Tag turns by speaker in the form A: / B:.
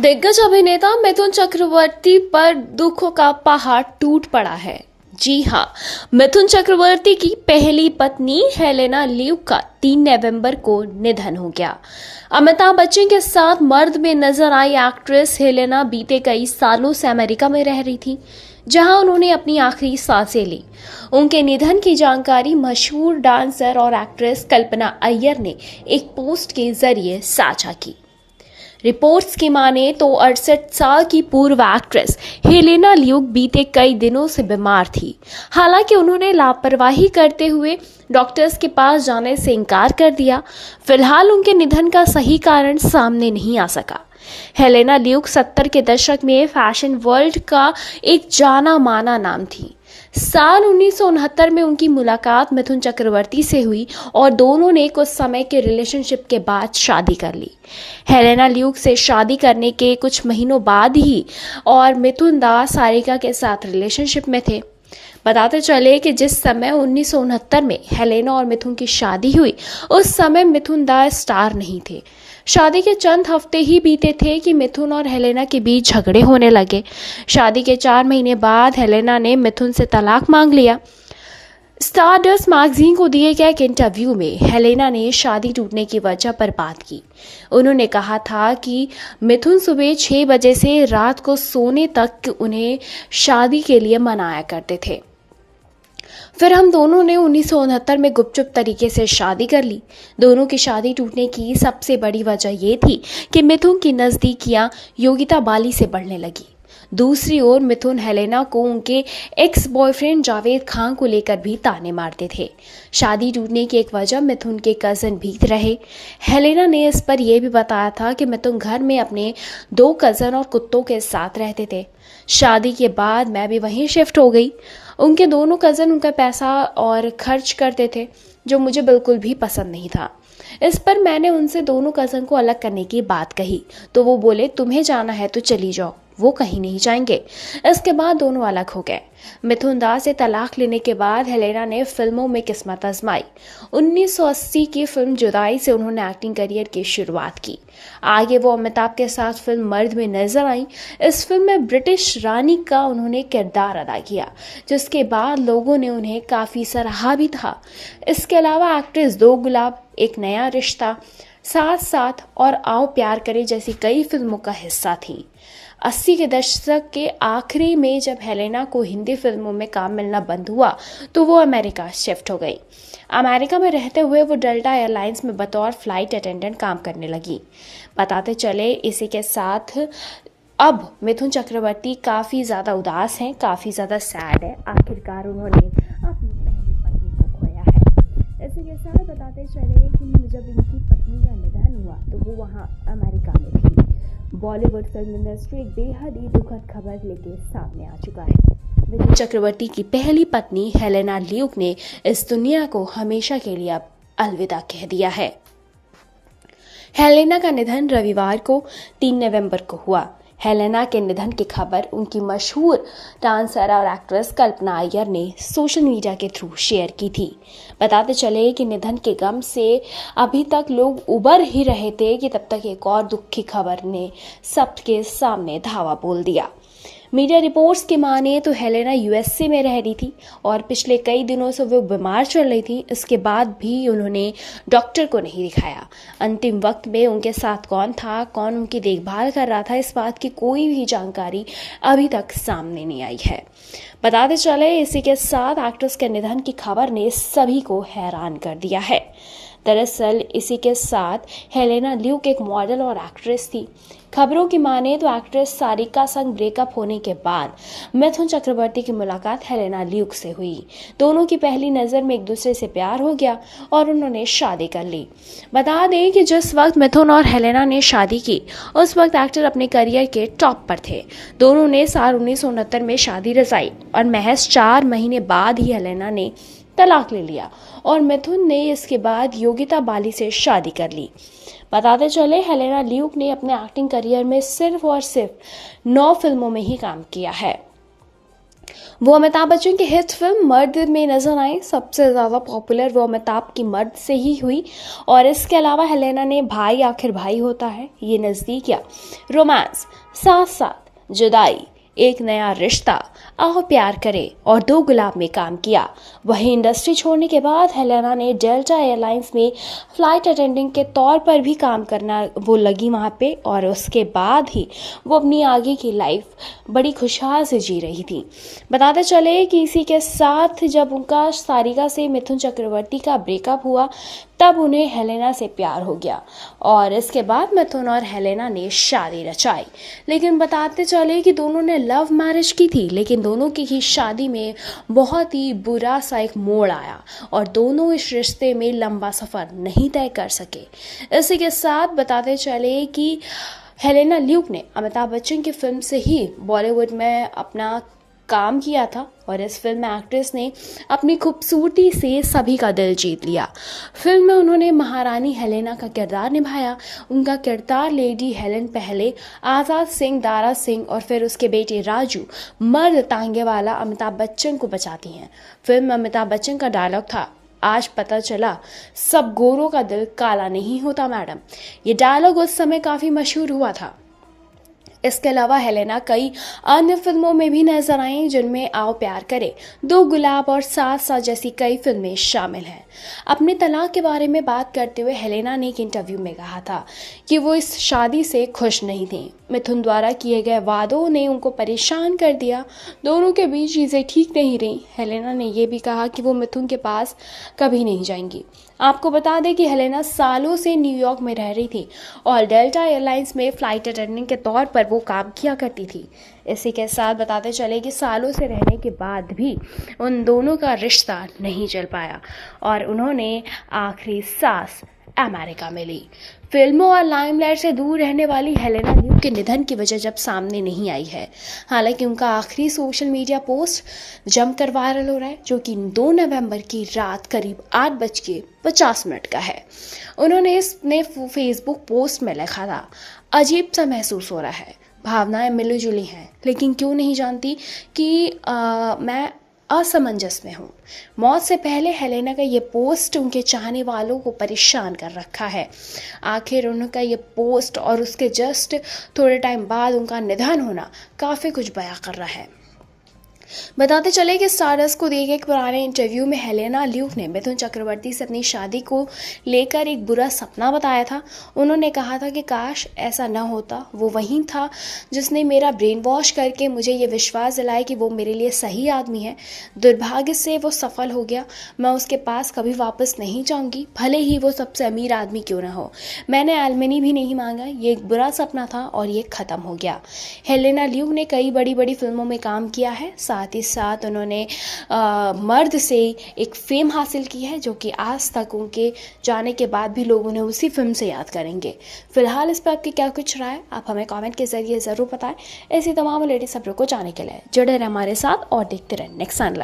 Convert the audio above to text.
A: दिग्गज अभिनेता मिथुन चक्रवर्ती पर दुखों का पहाड़ टूट पड़ा है। जी हां, मिथुन चक्रवर्ती की पहली पत्नी हेलेना ल्यूक का 3 नवंबर को निधन हो गया। अमिताभ बच्चन के साथ मर्द में नजर आई एक्ट्रेस हेलेना बीते कई सालों से अमेरिका में रह रही थी, जहां उन्होंने अपनी आखिरी सांसें ली। उनके निधन की जानकारी मशहूर डांसर और एक्ट्रेस कल्पना अय्यर ने एक पोस्ट के जरिए साझा की। रिपोर्ट्स की माने तो 68 साल की पूर्व एक्ट्रेस हेलेना ल्यूक बीते कई दिनों से बीमार थी। हालांकि उन्होंने लापरवाही करते हुए डॉक्टर्स के पास जाने से इनकार कर दिया। फिलहाल उनके निधन का सही कारण सामने नहीं आ सका। हेलेना ल्यूक 70 के दशक में फैशन वर्ल्ड का एक जाना माना नाम थी। साल 1969 में उनकी मुलाकात मिथुन चक्रवर्ती से हुई और दोनों ने कुछ समय के रिलेशनशिप के बाद शादी कर ली। हेलेना ल्यूक से शादी करने के कुछ महीनों बाद ही और मिथुन दा सारिका के साथ रिलेशनशिप में थे। बताते चले कि जिस समय 1969 में हेलेना और मिथुन की शादी हुई, उस समय मिथुन दा स्टार नहीं थे। शादी के चंद हफ्ते ही बीते थे कि मिथुन और हेलेना के बीच झगड़े होने लगे। शादी के 4 महीने बाद हेलेना ने मिथुन से तलाक मांग लिया। स्टारडस्ट मैगजीन को दिए गए एक इंटरव्यू में हेलेना ने शादी टूटने की वजह पर बात की। उन्होंने कहा था कि मिथुन सुबह 6 बजे से रात को सोने तक उन्हें शादी के लिए मनाया करते थे। फिर हम दोनों ने 1969 में गुपचुप तरीके से शादी कर ली। दोनों की शादी टूटने की सबसे बड़ी वजह यह थी कि मिथुन की नज़दीकियां योगिता बाली से बढ़ने लगी। दूसरी ओर मिथुन हेलेना को उनके एक्स बॉयफ्रेंड जावेद खान को लेकर भी ताने मारते थे। शादी टूटने की एक वजह मिथुन के कज़न भी रहे। हेलेना ने इस पर यह भी बताया था कि मिथुन घर में अपने 2 कज़न और कुत्तों के साथ रहते थे। शादी के बाद मैं भी वहीं शिफ्ट हो गई। उनके दोनों कज़न उनका पैसा और खर्च करते थे, जो मुझे बिल्कुल भी पसंद नहीं था। इस पर मैंने उनसे दोनों कज़न को अलग करने की बात कही, तो वो बोले तुम्हें जाना है तो चली जाओ, वो कहीं नहीं जाएंगे। इसके बाद दोनों अलग हो गए। मिथुन दा से तलाक लेने के बाद हेलेना ने फिल्मों में किस्मत आजमाई। 1980 की फिल्म जुदाई से उन्होंने एक्टिंग करियर की शुरुआत की। आगे वो अमिताभ के साथ फिल्म मर्द में नजर आई। इस फिल्म में ब्रिटिश रानी का उन्होंने किरदार अदा किया, जिसके बाद लोगों ने उन्हें काफ़ी सराहा भी था। इसके अलावा एक्ट्रेस 2 गुलाब, एक नया रिश्ता, साथ साथ और आओ प्यार करे जैसी कई फिल्मों का हिस्सा थी। 80 के दशक के आखिरी में जब हेलेना को हिंदी फिल्मों में काम मिलना बंद हुआ, तो वो अमेरिका शिफ्ट हो गई। अमेरिका में रहते हुए वो डेल्टा एयरलाइंस में बतौर फ्लाइट अटेंडेंट काम करने लगी। बताते चले इसी के साथ अब मिथुन चक्रवर्ती काफ़ी ज़्यादा उदास हैं, काफ़ी ज़्यादा सैड है। आखिरकार उन्होंने अपनी पहली पत्नी को खोया है। इसी के साथ बताते चले कि जब इनकी पत्नी का निधन हुआ तो वो वहाँ अमेरिका में थी। बॉलीवुड फिल्म इंडस्ट्री एक बेहद ही दुखद खबर लेके सामने आ चुका है। मिथुन चक्रवर्ती की पहली पत्नी हेलेना ल्यूक ने इस दुनिया को हमेशा के लिए अब अलविदा कह दिया है। हेलेना का निधन रविवार को 3 नवंबर को हुआ। हेलेना के निधन की खबर उनकी मशहूर डांसर और एक्ट्रेस कल्पना अय्यर ने सोशल मीडिया के थ्रू शेयर की थी। बताते चले कि निधन के गम से अभी तक लोग उबर ही रहे थे कि तब तक एक और दुख की खबर ने सबके सामने धावा बोल दिया। मीडिया रिपोर्ट्स की माने तो हेलेना यूएसए में रह रही थी और पिछले कई दिनों से वो बीमार चल रही थी। इसके बाद भी उन्होंने डॉक्टर को नहीं दिखाया। अंतिम वक्त में उनके साथ कौन था, कौन उनकी देखभाल कर रहा था, इस बात की कोई भी जानकारी अभी तक सामने नहीं आई है। बताते चले इसी के साथ एक्ट्रेस के निधन की खबर ने सभी को हैरान कर दिया है। दरअसल इसी के साथ हेलेना ल्यूक एक मॉडल और एक्ट्रेस थी। खबरों की माने तो एक्ट्रेस सारिका संग ब्रेकअप होने के बाद मिथुन चक्रवर्ती की मुलाकात हेलेना ल्यूक से हुई। दोनों की पहली नज़र में एक दूसरे से प्यार हो गया और उन्होंने शादी कर ली। बता दें कि जिस वक्त मिथुन और हेलेना ने शादी की, उस वक्त एक्टर अपने करियर के टॉप पर थे। दोनों ने साल 1969 में शादी रचाई और महज 4 महीने बाद ही हेलेना ने तलाक ले लिया और मिथुन ने इसके बाद योगिता बाली से शादी कर ली। बताते चले हेलेना ल्यूक ने अपने एक्टिंग करियर में सिर्फ और सिर्फ 9 फिल्मों में ही काम किया है। वो अमिताभ बच्चन की हिट फिल्म मर्द में नजर आई। सबसे ज़्यादा पॉपुलर वो अमिताभ की मर्द से ही हुई और इसके अलावा हेलेना ने भाई आखिर भाई होता है, ये नज़दीक या रोमांस, साथ साथ जुदाई, एक नया रिश्ता, आओ प्यार करें और दो गुलाब में काम किया। वहीं इंडस्ट्री छोड़ने के बाद हेलेना ने डेल्टा एयरलाइंस में फ्लाइट अटेंडेंट के तौर पर भी काम करना वो लगी वहाँ पे, और उसके बाद ही वो अपनी आगे की लाइफ बड़ी खुशहाल से जी रही थी। बताते चले कि इसी के साथ जब उनका सारिका से मिथुन चक्रवर्ती का ब्रेकअप हुआ तब उन्हें हेलेना से प्यार हो गया और इसके बाद मिथुन और हेलेना ने शादी रचाई। लेकिन बताते चले कि दोनों ने लव मैरिज की थी, लेकिन दोनों की ही शादी में बहुत ही बुरा सा एक मोड़ आया और दोनों इस रिश्ते में लंबा सफ़र नहीं तय कर सके। इसी के साथ बताते चले कि हेलेना ल्यूक ने अमिताभ बच्चन की फिल्म से ही बॉलीवुड में अपना काम किया था और इस फिल्म में एक्ट्रेस ने अपनी खूबसूरती से सभी का दिल जीत लिया। फिल्म में उन्होंने महारानी हेलेना का किरदार निभाया। उनका किरदार लेडी हेलेन पहले आज़ाद सिंह, दारा सिंह और फिर उसके बेटे राजू मर्द तांगे वाला अमिताभ बच्चन को बचाती हैं। फिल्म में अमिताभ बच्चन का डायलॉग था, आज पता चला सब गोरों का दिल काला नहीं होता मैडम। ये डायलॉग उस समय काफ़ी मशहूर हुआ था। इसके अलावा हेलेना कई अन्य फिल्मों में भी नजर आई जिनमें आओ प्यार करे, दो गुलाब और साथ साथ जैसी कई फिल्में शामिल हैं। अपने तलाक के बारे में बात करते हुए हेलेना ने एक इंटरव्यू में कहा था कि वो इस शादी से खुश नहीं थी। मिथुन द्वारा किए गए वादों ने उनको परेशान कर दिया। दोनों के बीच चीज़ें ठीक नहीं रही। हेलेना ने यह भी कहा कि वो मिथुन के पास कभी नहीं जाएंगी। आपको बता दें कि हेलेना सालों से न्यूयॉर्क में रह रही थी और डेल्टा एयरलाइंस में फ्लाइट अटेंडेंट के तौर पर वो काम किया करती थी। इसी के साथ बताते चले कि सालों से रहने के बाद भी उन दोनों का रिश्ता नहीं चल पाया और उन्होंने आखिरी सांस अमेरिका में ली। फिल्मों और लाइमलाइट से दूर रहने वाली हेलेना ल्यूक के निधन की वजह जब सामने नहीं आई है। हालांकि उनका आखिरी सोशल मीडिया पोस्ट जमकर वायरल हो रहा है, जो कि 2 नवंबर की रात करीब 8:50 का है। उन्होंने इसने फेसबुक पोस्ट में लिखा था, अजीब सा महसूस हो रहा है, भावनाएं मिली जुली हैं, लेकिन क्यों नहीं जानती कि मैं असमंजस में हूँ। मौत से पहले हेलेना का ये पोस्ट उनके चाहने वालों को परेशान कर रखा है। आखिर उनका ये पोस्ट और उसके जस्ट थोड़े टाइम बाद उनका निधन होना काफ़ी कुछ बयां कर रहा है। बताते चले कि स्टारडस्ट को दिए गए एक पुराने इंटरव्यू में हेलेना ल्यूक ने मिथुन चक्रवर्ती से अपनी शादी को लेकर एक बुरा सपना बताया था। उन्होंने कहा था कि काश ऐसा न होता, वो वही था जिसने मेरा ब्रेन वॉश करके मुझे ये विश्वास दिलाया कि वो मेरे लिए सही आदमी है। दुर्भाग्य से वो सफल हो गया। मैं उसके पास कभी वापस नहीं जाऊंगी, भले ही वो सबसे अमीर आदमी क्यों ना हो। मैंने एलमनी भी नहीं मांगा, ये एक बुरा सपना था और ये ख़त्म हो गया। हेलेना ल्यूक ने कई बड़ी बड़ी फिल्मों में काम किया है। साथ ही साथ उन्होंने मर्द से एक फेम हासिल की है, जो कि आज तक उनके जाने के बाद भी लोग उन्हें उसी फिल्म से याद करेंगे। फिलहाल इस पर आपकी क्या कुछ राय, आप हमें कमेंट के जरिए ज़रूर बताएं। ऐसी तमाम लेटेस्ट खबरों को जानने के लिए जुड़े रहें हमारे साथ और देखते रहें नेक्स्ट सन लाइव।